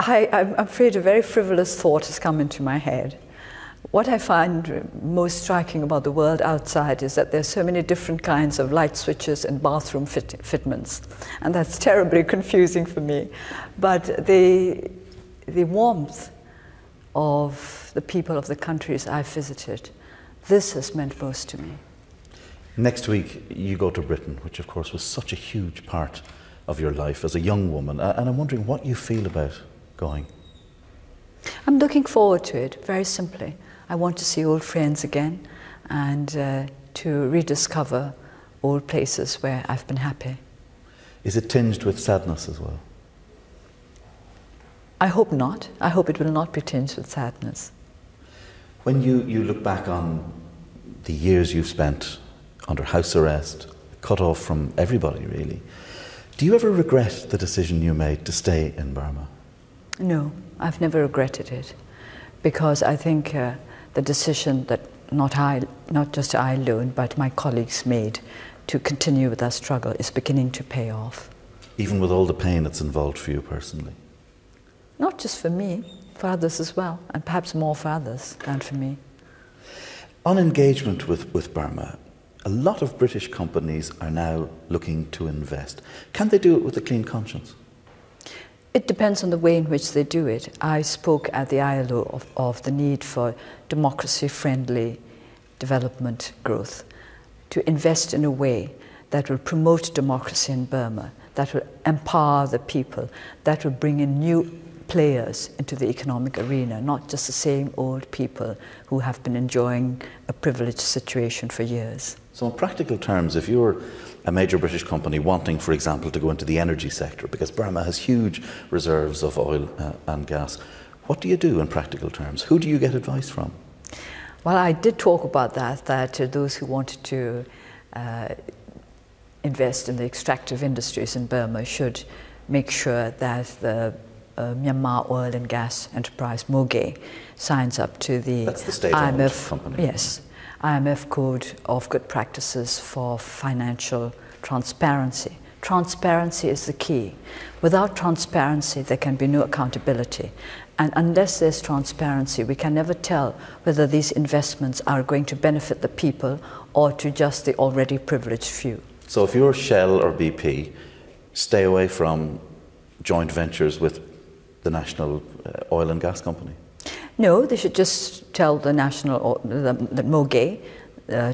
I'm afraid a very frivolous thought has come into my head. What I find most striking about the world outside is that there's so many different kinds of light switches and bathroom fitments, and that's terribly confusing for me. But the warmth of the people of the countries I've visited, this has meant most to me. Next week you go to Britain, which of course was such a huge part of your life as a young woman, and I'm wondering what you feel about going. I'm looking forward to it, very simply. I want to see old friends again and to rediscover old places where I've been happy. Is it tinged with sadness as well? I hope not. I hope it will not be tinged with sadness. When you look back on the years you've spent under house arrest, cut off from everybody really, do you ever regret the decision you made to stay in Burma? No, I've never regretted it, because I think the decision that not just I alone, but my colleagues made to continue with our struggle is beginning to pay off. Even with all the pain that's involved for you personally? Not just for me, for others as well, and perhaps more for others than for me. On engagement with Burma, a lot of British companies are now looking to invest. Can they do it with a clean conscience? It depends on the way in which they do it. I spoke at the ILO of the need for democracy-friendly development growth, to invest in a way that will promote democracy in Burma, that will empower the people, that will bring in new players into the economic arena, not just the same old people who have been enjoying a privileged situation for years. So in practical terms, if you're a major British company wanting, for example, to go into the energy sector, because Burma has huge reserves of oil and gas, what do you do in practical terms? Who do you get advice from? Well, I did talk about that those who wanted to invest in the extractive industries in Burma should make sure that the Myanmar oil and gas enterprise MOGE signs up to the IMF company. Yes, IMF Code of Good Practices for Financial Transparency. Transparency is the key. Without transparency, there can be no accountability. And unless there's transparency, we can never tell whether these investments are going to benefit the people or to just the already privileged few. So if you're Shell or BP, stay away from joint ventures with the national oil and gas company? No, they should just tell the the MOGE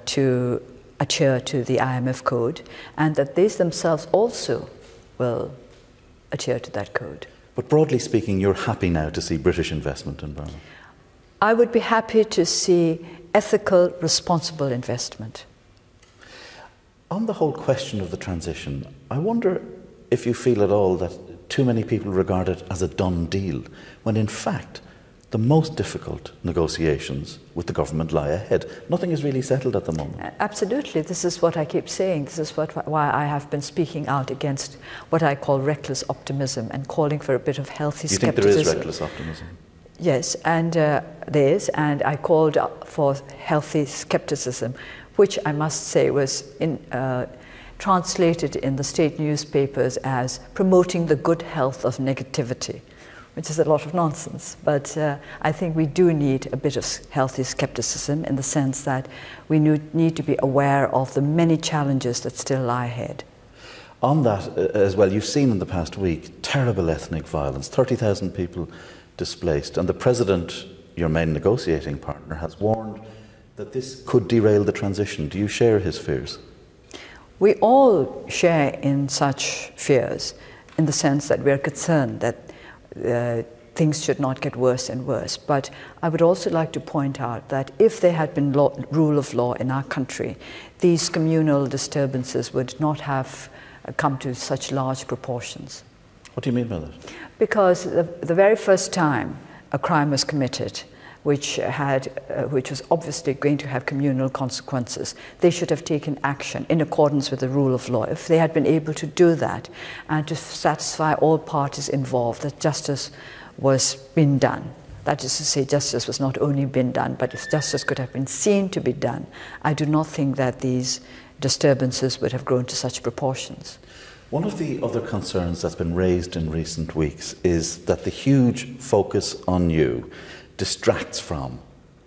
to adhere to the IMF code, and that these themselves also will adhere to that code. But broadly speaking, you're happy now to see British investment in Burma? I would be happy to see ethical, responsible investment. On the whole question of the transition, I wonder if you feel at all that too many people regard it as a done deal, when in fact the most difficult negotiations with the government lie ahead. Nothing is really settled at the moment. Absolutely. This is what I keep saying. This is why I have been speaking out against what I call reckless optimism and calling for a bit of healthy skepticism. You think there is reckless optimism? Yes, and there is, and I called for healthy skepticism, which I must say was translated in the state newspapers as promoting the good health of negativity, which is a lot of nonsense. But I think we do need a bit of healthy skepticism in the sense that we need to be aware of the many challenges that still lie ahead. On that as well, you've seen in the past week terrible ethnic violence, 30,000 people displaced, and the President, your main negotiating partner, has warned that this could derail the transition. Do you share his fears? We all share in such fears, in the sense that we are concerned that things should not get worse and worse. But I would also like to point out that if there had been rule of law in our country, these communal disturbances would not have come to such large proportions. What do you mean by that? Because the very first time a crime was committed, which was obviously going to have communal consequences, they should have taken action in accordance with the rule of law. If they had been able to do that and to satisfy all parties involved that justice was being done, that is to say, justice was not only been done, but if justice could have been seen to be done, I do not think that these disturbances would have grown to such proportions. One of the other concerns that's been raised in recent weeks is that the huge focus on you distracts from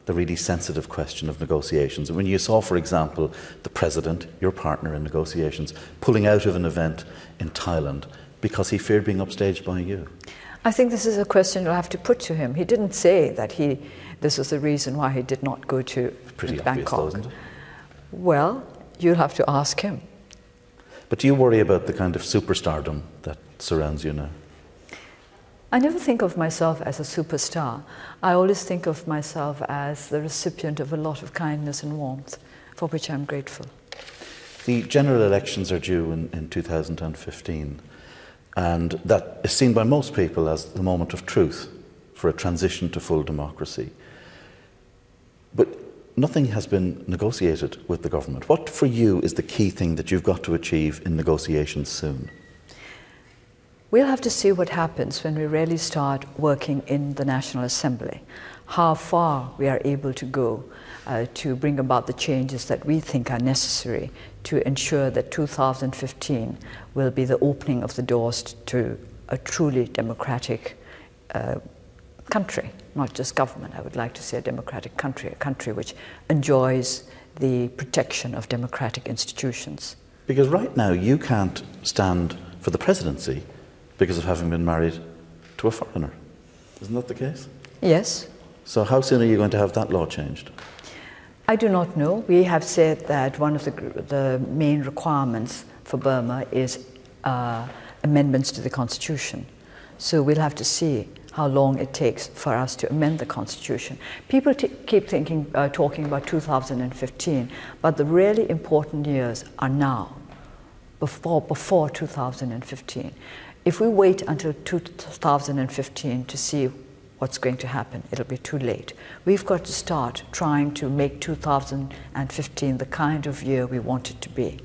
the really sensitive question of negotiations. And when you saw, for example, the President, your partner in negotiations, pulling out of an event in Thailand because he feared being upstaged by you. I think this is a question you'll have to put to him. He didn't say that this was the reason why he did not go to Pretty Bangkok. obvious, isn't it? Well, you'll have to ask him. But do you worry about the kind of superstardom that surrounds you now? I never think of myself as a superstar. I always think of myself as the recipient of a lot of kindness and warmth, for which I'm grateful. The general elections are due in 2015, and that is seen by most people as the moment of truth for a transition to full democracy. But nothing has been negotiated with the government. What for you is the key thing that you've got to achieve in negotiations soon? We'll have to see what happens when we really start working in the National Assembly, how far we are able to go to bring about the changes that we think are necessary to ensure that 2015 will be the opening of the doors to a truly democratic country, not just government. I would like to say a democratic country, a country which enjoys the protection of democratic institutions. Because right now you can't stand for the presidency because of having been married to a foreigner. Isn't that the case? Yes. So how soon are you going to have that law changed? I do not know. We have said that one of the main requirements for Burma is amendments to the Constitution. So we'll have to see how long it takes for us to amend the Constitution. People keep talking about 2015, but the really important years are now, before 2015. If we wait until 2015 to see what's going to happen, it'll be too late. We've got to start trying to make 2015 the kind of year we want it to be.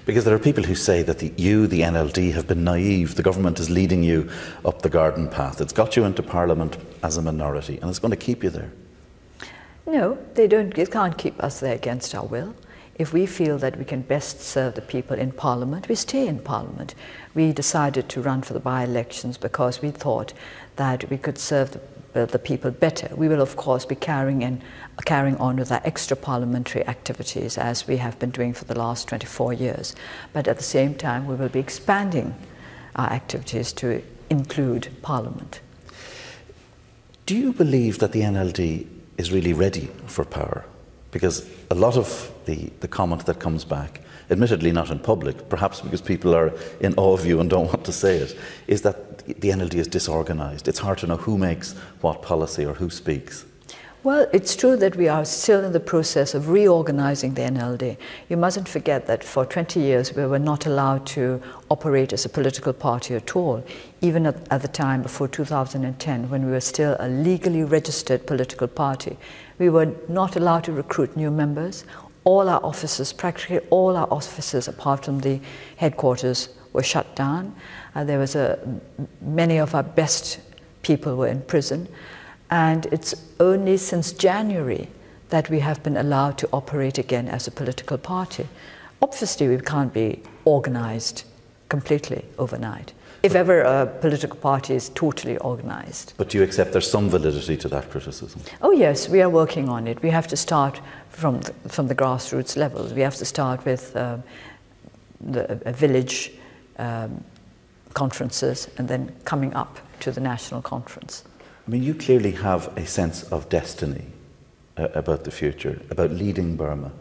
Because there are people who say that the NLD, have been naive. The government is leading you up the garden path. It's got you into Parliament as a minority, and it's going to keep you there. No, they can't keep us there against our will. If we feel that we can best serve the people in Parliament, we stay in Parliament. We decided to run for the by-elections because we thought that we could serve the people better. We will, of course, be carrying on with our extra parliamentary activities as we have been doing for the last 24 years. But at the same time, we will be expanding our activities to include Parliament. Do you believe that the NLD is really ready for power? Because a lot of the comment that comes back, admittedly not in public, perhaps because people are in awe of you and don't want to say it, is that the NLD is disorganised. It's hard to know who makes what policy or who speaks. Well, it's true that we are still in the process of reorganising the NLD. You mustn't forget that for 20 years we were not allowed to operate as a political party at all, even at the time before 2010, when we were still a legally registered political party. We were not allowed to recruit new members. All our offices, practically all our offices apart from the headquarters, were shut down. Many of our best people were in prison. And it's only since January that we have been allowed to operate again as a political party. Obviously, we can't be organised completely overnight, if ever a political party is totally organised. But do you accept there's some validity to that criticism? Oh yes, we are working on it. We have to start from the grassroots level. We have to start with the village conferences and then coming up to the national conference. I mean, you clearly have a sense of destiny about the future, about leading Burma.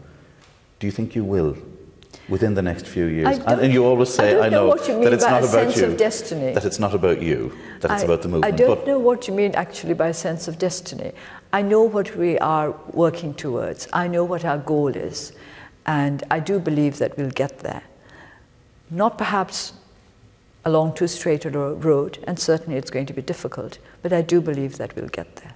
Do you think you will, within the next few years? And you always say, I know that it's not about you, that it's not about you, that it's about the movement. I don't know what you mean actually by a sense of destiny. I know what we are working towards. I know what our goal is. And I do believe that we'll get there. Not perhaps along too straight a road, and certainly it's going to be difficult, but I do believe that we'll get there.